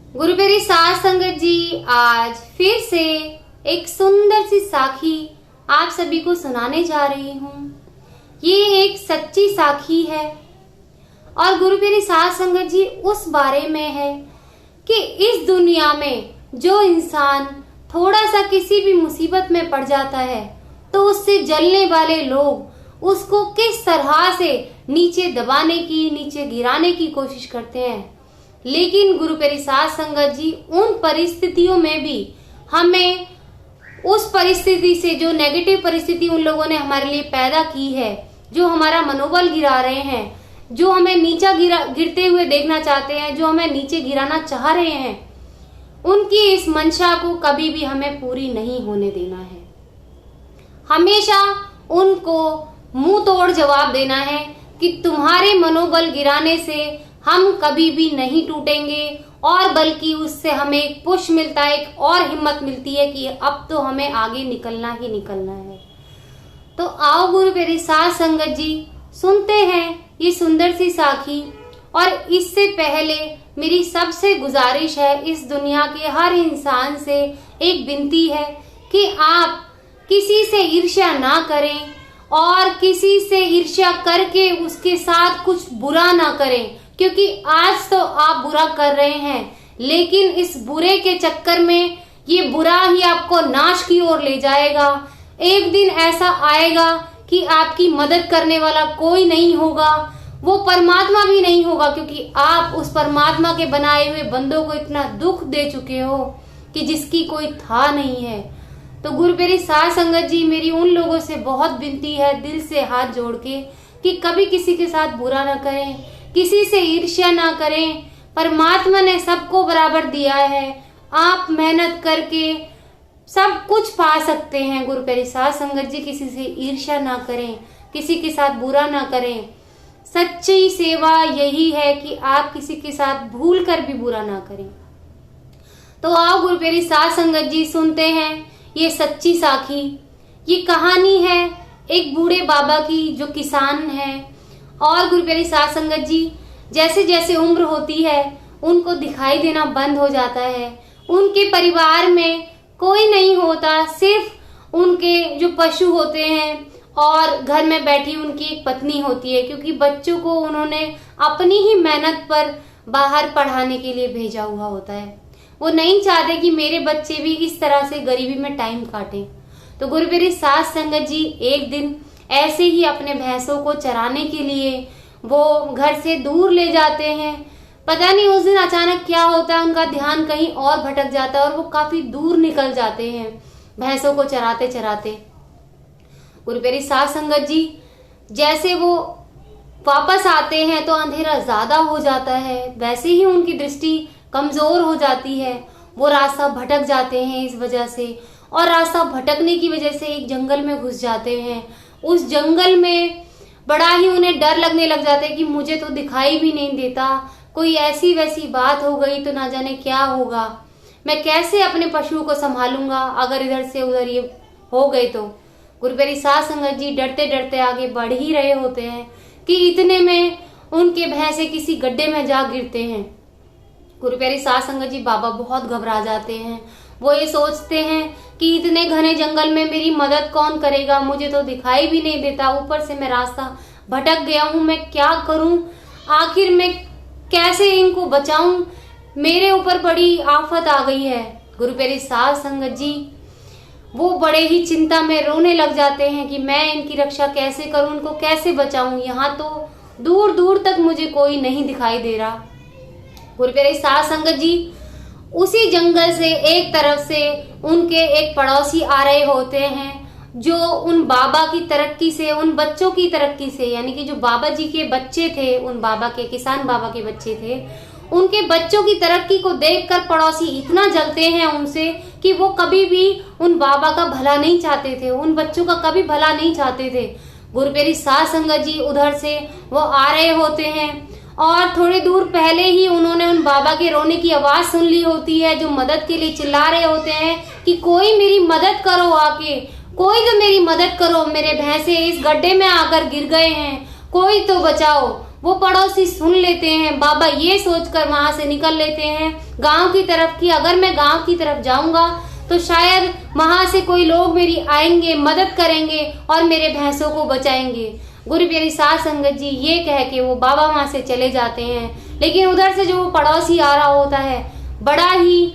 गुरु प्यारी साध संगत जी, आज फिर से एक सुंदर सी साखी आप सभी को सुनाने जा रही हूँ। ये एक सच्ची साखी है और गुरु प्यारी साध संगत जी उस बारे में है कि इस दुनिया में जो इंसान थोड़ा सा किसी भी मुसीबत में पड़ जाता है तो उससे जलने वाले लोग उसको किस तरह से नीचे दबाने की, नीचे गिराने की कोशिश करते हैं। लेकिन गुरु प्यारी साध संगत जी उन परिस्थितियों में भी हमें उस परिस्थिति से, जो नेगेटिव परिस्थिति उन लोगों ने हमारे लिए पैदा की है, जो हमारा मनोबल गिरा रहे हैं, जो हमें नीचा गिरते हुए देखना चाहते हैं, जो हमें नीचे गिराना चाह रहे हैं, उनकी इस मंशा को कभी भी हमें पूरी नहीं होने देना है। हमेशा उनको मुंह तोड़ जवाब देना है कि तुम्हारे मनोबल गिराने से हम कभी भी नहीं टूटेंगे, और बल्कि उससे हमें एक पुश मिलता है, एक और हिम्मत मिलती है कि अब तो हमें आगे निकलना ही निकलना है। तो आओ गुरु प्यारी साध संगत जी सुनते हैं ये सुंदर सी साखी। और इससे पहले मेरी सबसे गुजारिश है, इस दुनिया के हर इंसान से एक विनती है कि आप किसी से ईर्ष्या ना करें और किसी से ईर्ष्या करके उसके साथ कुछ बुरा ना करें, क्योंकि आज तो आप बुरा कर रहे हैं, लेकिन इस बुरे के चक्कर में ये बुरा ही आपको नाश की ओर ले जाएगा। एक दिन ऐसा आएगा कि आपकी मदद करने वाला कोई नहीं होगा, वो परमात्मा भी नहीं होगा, क्योंकि आप उस परमात्मा के बनाए हुए बंदों को इतना दुख दे चुके हो कि जिसकी कोई था नहीं है। तो गुरु प्यारी साध संगत जी, मेरी उन लोगों से बहुत विनती है, दिल से हाथ जोड़ के, कि कभी किसी के साथ बुरा ना करें, किसी से ईर्ष्या ना करें। परमात्मा ने सबको बराबर दिया है, आप मेहनत करके सब कुछ पा सकते हैं। गुरु प्यारी साध संगत जी, किसी से ईर्ष्या ना करें, किसी के साथ बुरा ना करें। सच्ची सेवा यही है कि आप किसी के साथ भूल कर भी बुरा ना करें। तो आओ गुरु प्यारी साध संगत जी सुनते हैं ये सच्ची साखी। ये कहानी है एक बूढ़े बाबा की जो किसान है। और गुरु प्यारी साध संगत जी, जैसे जैसे उम्र होती है उनको दिखाई देना बंद हो जाता है। उनके परिवार में कोई नहीं होता, सिर्फ उनके जो पशु होते हैं और घर में बैठी उनकी एक पत्नी होती है, क्योंकि बच्चों को उन्होंने अपनी ही मेहनत पर बाहर पढ़ाने के लिए भेजा हुआ होता है। वो नहीं चाहते कि मेरे बच्चे भी इस तरह से गरीबी में टाइम काटें। तो गुरु प्यारी साध संगत जी एक दिन ऐसे ही अपने भैंसों को चराने के लिए वो घर से दूर ले जाते हैं। पता नहीं उस दिन अचानक क्या होता है, उनका ध्यान कहीं और भटक जाता है और वो काफी दूर निकल जाते हैं भैंसों को चराते चराते। गुरु प्यारी साध संगत जी जैसे वो वापस आते हैं तो अंधेरा ज्यादा हो जाता है, वैसे ही उनकी दृष्टि कमजोर हो जाती है। वो रास्ता भटक जाते हैं इस वजह से, और रास्ता भटकने की वजह से एक जंगल में घुस जाते हैं। उस जंगल में बड़ा ही उन्हें डर लगने लग जाता है कि मुझे तो दिखाई भी नहीं देता, कोई ऐसी वैसी बात हो गई तो ना जाने क्या होगा, मैं कैसे अपने पशुओं को संभालूंगा अगर इधर से उधर ये हो गए तो। गुरु प्यारी साध संगत जी डरते डरते आगे बढ़ ही रहे होते हैं कि इतने में उनके भैंसे किसी गड्ढे में जा गिरते हैं। गुरु प्यारी साध संगत जी बाबा बहुत घबरा जाते हैं। वो ये सोचते हैं कि इतने घने जंगल में मेरी मदद कौन करेगा, मुझे तो दिखाई भी नहीं देता, ऊपर से मैं रास्ता भटक गया हूँ, मैं क्या करूं, आखिर मैं कैसे इनको बचाऊं, मेरे ऊपर बड़ी आफत आ गई है। गुरु प्यारी साध संगत जी वो बड़े ही चिंता में रोने लग जाते हैं कि मैं इनकी रक्षा कैसे करूं, इनको कैसे बचाऊं, यहाँ तो दूर दूर तक मुझे कोई नहीं दिखाई दे रहा। गुरु प्यारी साध संगत जी उसी जंगल से एक तरफ से उनके एक पड़ोसी आ रहे होते हैं, जो उन बाबा की तरक्की से, उन बच्चों की तरक्की से, यानी कि जो बाबा जी के बच्चे थे, उन बाबा के, किसान बाबा के बच्चे थे, उनके बच्चों की तरक्की को देखकर पड़ोसी इतना जलते हैं उनसे कि वो कभी भी उन बाबा का भला नहीं चाहते थे, उन बच्चों का कभी भला नहीं चाहते थे। गुरु प्यारी साध संगत जी उधर से वो आ रहे होते हैं और थोड़ी दूर पहले ही उन्होंने उन बाबा के रोने की आवाज सुन ली होती है, जो मदद के लिए चिल्ला रहे होते हैं कि कोई मेरी मदद करो, आके कोई तो मेरी मदद करो, मेरे भैंसे इस गड्ढे में आकर गिर गए हैं, कोई तो बचाओ। वो पड़ोसी सुन लेते हैं। बाबा ये सोचकर वहां से निकल लेते हैं गांव की तरफ कि अगर मैं गांव की तरफ जाऊंगा तो शायद वहां से कोई लोग मेरी आएंगे, मदद करेंगे और मेरे भैंसों को बचाएंगे। गुरु प्यारी साध संगत जी ये कह के वो बाबा वहां से चले जाते हैं। लेकिन उधर से जो वो पड़ोसी आ रहा होता है बड़ा ही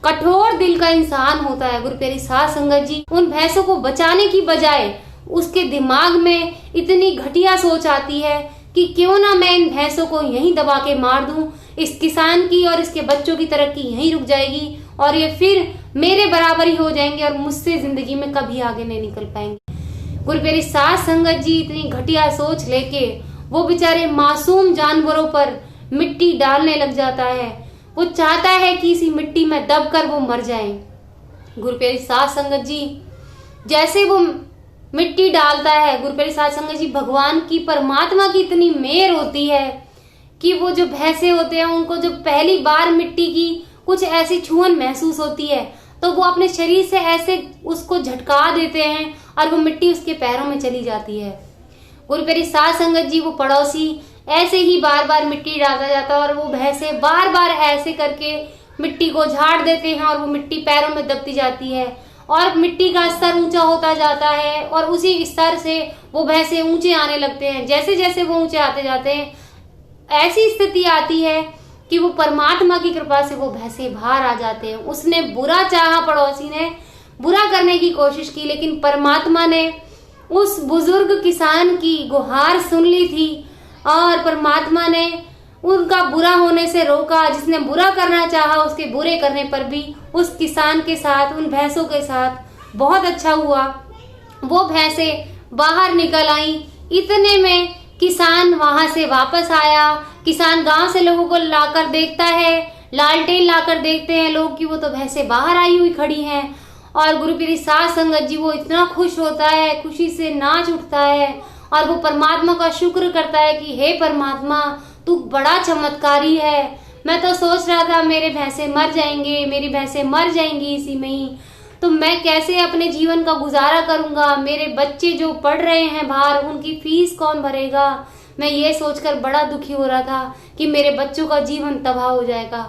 कठोर दिल का इंसान होता है। गुरु प्यारी साध संगत जी उन भैंसों को बचाने की बजाय उसके दिमाग में इतनी घटिया सोच आती है कि क्यों ना मैं इन भैंसों को यहीं दबा के मार दूं। इस किसान की और इसके बच्चों की तरक्की यहीं रुक जाएगी और ये फिर मेरे बराबर ही हो जाएंगे और मुझसे जिंदगी में कभी आगे नहीं निकल पाएंगे। गुरु प्यारी साध संगत जी इतनी घटिया सोच लेके वो बेचारे मासूम जानवरों पर मिट्टी डालने लग जाता है। वो चाहता है कि इसी मिट्टी में दबकर वो मर जाए। गुरु प्यारी साध संगत जी जैसे वो मिट्टी डालता है, गुरु प्यारी साध संगत जी भगवान की परमात्मा की इतनी मेहर होती है कि वो जो भैंसे होते हैं उनको जब पहली बार मिट्टी की कुछ ऐसी छुअन महसूस होती है तो वो अपने शरीर से ऐसे उसको झटका देते हैं और वो मिट्टी उसके पैरों में चली जाती है। गुरु प्यारी साध संगत जी वो पड़ोसी ऐसे ही बार बार मिट्टी डालता जाता है और वो भैंसे बार बार ऐसे करके मिट्टी को झाड़ देते हैं और वो मिट्टी पैरों में दबती जाती है और मिट्टी का स्तर ऊंचा होता जाता है और उसी स्तर से वो भैंसे ऊंचे आने लगते हैं। जैसे जैसे वो ऊंचे आते जाते हैं ऐसी स्थिति आती है कि वो परमात्मा की कृपा से वो भैंसे बाहर आ जाते हैं। उसने बुरा चाहा, पड़ोसी ने बुरा करने की कोशिश की, लेकिन परमात्मा ने उस बुजुर्ग किसान की गुहार सुन ली थी और परमात्मा ने उनका बुरा होने से रोका। जिसने बुरा करना चाहा उसके बुरे करने पर भी उस किसान के साथ, उन भैंसों के साथ बहुत अच्छा हुआ। वो भैंसे बाहर निकल आई। इतने में किसान वहां से वापस आया। किसान गांव से लोगों को लाकर देखता है, लालटेन लाकर देखते हैं लोग कि वो तो भैंसे बाहर आई हुई खड़ी हैं। और गुरु प्यारी साध संगत जी वो इतना खुश होता है, खुशी से नाच उठता है और वो परमात्मा का शुक्र करता है कि हे परमात्मा तू बड़ा चमत्कारी है। मैं तो सोच रहा था मेरे भैंसे मर जाएंगे, मेरी भैंसे मर जाएंगी इसी में ही, तो मैं कैसे अपने जीवन का गुजारा करूंगा। मेरे बच्चे जो पढ़ रहे हैं बाहर उनकी फीस कौन भरेगा। मैं ये सोचकर बड़ा दुखी हो रहा था कि मेरे बच्चों का जीवन तबाह हो जाएगा।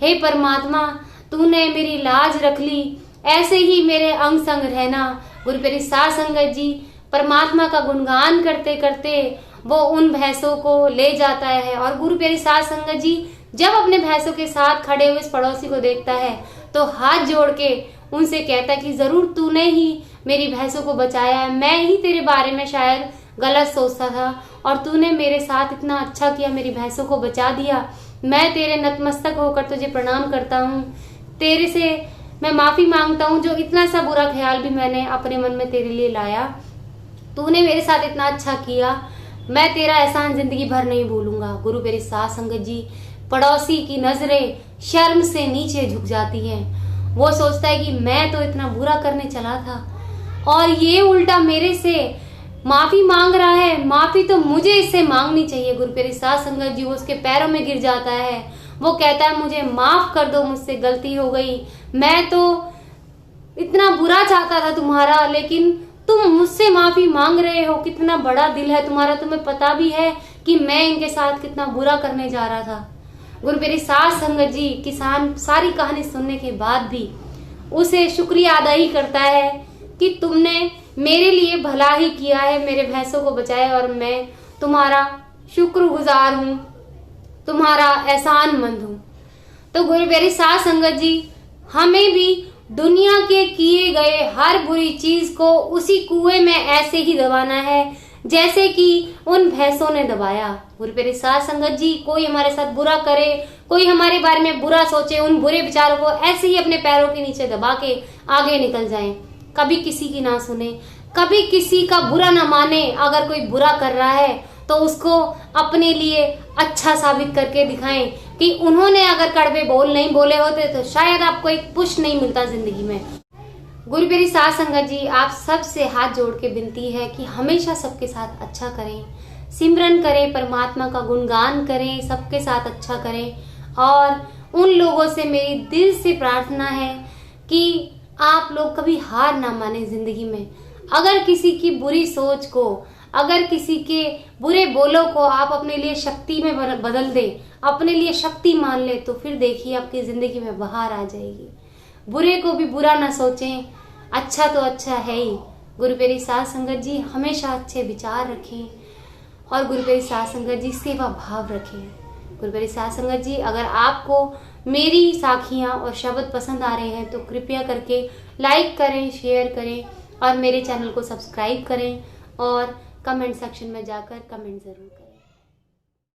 हे परमात्मा तूने मेरी लाज रख ली, ऐसे ही मेरे अंग संग रहना। गुरु प्यारी साध संगत जी परमात्मा का गुणगान करते करते वो उन भैंसों को ले जाता है। और गुरु प्यारी साध संगत जी जब अपने भैंसों के साथ खड़े हुए इस पड़ोसी को देखता है तो हाथ जोड़ के उनसे कहता है कि जरूर तूने ही मेरी भैंसों को बचाया है। मैं ही तेरे बारे में शायद गलत सोचता था और तूने मेरे साथ इतना अच्छा किया, मेरी भैंसों को बचा दिया। मैं तेरे नतमस्तक होकर तुझे प्रणाम करता हूँ। तेरे से मैं माफी मांगता हूँ जो इतना सा बुरा ख्याल भी मैंने अपने मन में तेरे लिए लाया। तूने मेरे साथ इतना अच्छा किया, मैं तेरा एहसान जिंदगी भर नहीं भूलूंगा। गुरु प्यारी साध संगत जी पड़ोसी की नजरें शर्म से नीचे झुक जाती हैं। वो सोचता है कि मैं तो इतना बुरा करने चला था और ये उल्टा मेरे से माफी मांग रहा है। माफी तो मुझे इससे मांगनी चाहिए। गुरु प्यारी साध संगत जी वो उसके पैरों में गिर जाता है। वो कहता है मुझे माफ कर दो, मुझसे गलती हो गई। मैं तो इतना बुरा चाहता था तुम्हारा, लेकिन तुम मुझसे माफी मांग रहे हो। कितना बड़ा दिल है तुम्हारा, तुम्हें पता भी है कि मैं इनके साथ कितना बुरा करने जा रहा था। गुरु प्यारी साध संगत जी किसान सारी कहानी सुनने के बाद भी उसे शुक्रिया अदा ही करता है कि तुमने मेरे लिए भला ही किया है, मेरे भैंसों को बचाया और मैं तुम्हारा शुक्रगुजार हूँ, तुम्हारा एहसानमंद हूँ। तो गुरु प्यारी साध संगत जी हमें भी दुनिया के किए गए हर बुरी चीज को उसी कुएं में ऐसे ही दबाना है जैसे कि उन भैंसों ने दबाया। गुरु प्यारी साध संगत जी कोई हमारे साथ बुरा करे, कोई हमारे बारे में बुरा सोचे, उन बुरे विचारों को ऐसे ही अपने पैरों के नीचे दबा के आगे निकल जाएं। कभी किसी की ना सुने, कभी किसी का बुरा ना माने। अगर कोई बुरा कर रहा है तो उसको अपने लिए अच्छा साबित करके दिखाएं कि उन्होंने अगर कड़वे बोल नहीं बोले होते तो शायद आपको एक पुश नहीं मिलता जिंदगी में। गुरु प्यारी साध संगत जी आप सबसे हाथ जोड़ के विनती है कि हमेशा सबके साथ अच्छा करें, सिमरन करें, परमात्मा का गुणगान करें, सबके साथ अच्छा करें। और उन लोगों से मेरी दिल से प्रार्थना है कि आप लोग कभी हार ना माने जिंदगी में। अगर किसी की बुरी सोच को अगर किसी के बुरे बोलों को आप अपने लिए शक्ति में बदल दे, अपने लिए शक्ति मान ले, तो फिर देखिए आपकी जिंदगी में बहार आ जाएगी। बुरे को भी बुरा ना सोचें, अच्छा तो अच्छा है ही। गुरु प्यारी साध संगत जी हमेशा अच्छे विचार रखें और गुरु प्यारी साध संगत जी सेवा भाव रखें। गुरु प्यारी साध संगत जी, अगर आपको मेरी साखियाँ और शब्द पसंद आ रहे हैं तो कृपया करके लाइक करें, शेयर करें और मेरे चैनल को सब्सक्राइब करें और कमेंट सेक्शन में जाकर कमेंट ज़रूर करें।